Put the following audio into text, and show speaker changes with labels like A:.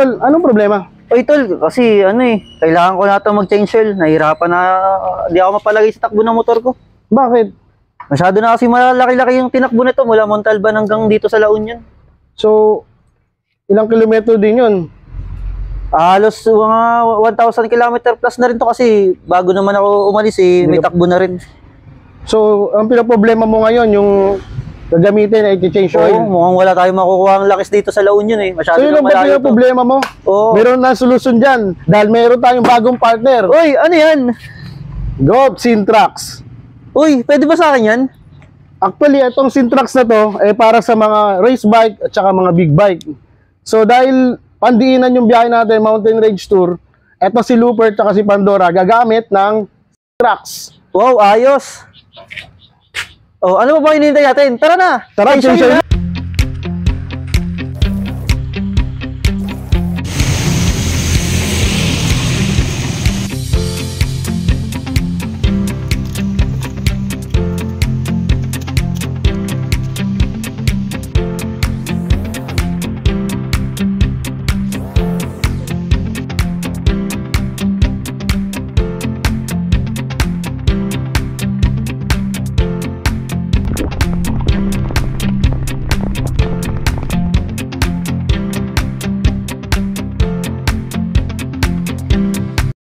A: tol, anong problema?
B: Oy, tol, kasi ano eh, kailangan ko na ito mag-change oil. Nahirapan na, di ako mapalagay sa takbo ng motor ko.
A: Bakit?
B: Masyado na kasi malaki-laki yung tinakbo nito mula Montalban hanggang dito sa La Union.
A: So, ilang kilometro din yun?
B: Halos mga 1,000 km plus na rin to kasi bago naman ako umalis eh, may takbo na rin.
A: So, ang pinaproblema mo ngayon, yung gagamitin na i-change oil.
B: Oo, mukhang wala tayong makukuha ang lakis dito sa La Union eh. Masyado
A: So, yun
B: na
A: ang
B: malayo to.
A: problema mo?
B: Oo.
A: Meron na solusyon dyan dahil meron tayong bagong partner.
B: Uy, ano yan?
A: Go, Sintrax.
B: Uy, pwede ba sa akin yan?
A: Actually, itong Sintrax na to ay para sa mga race bike at saka mga big bike. So, dahil pandiinan yung biyahe natin, Mountain Range Tour, eto si Looper at si Pandora gagamit ng Sintrax.
B: Wow, ayos. Oh, ano ba hinihintay natin? Tara na.
A: Tara,
B: Change oil
A: change oil.
B: na.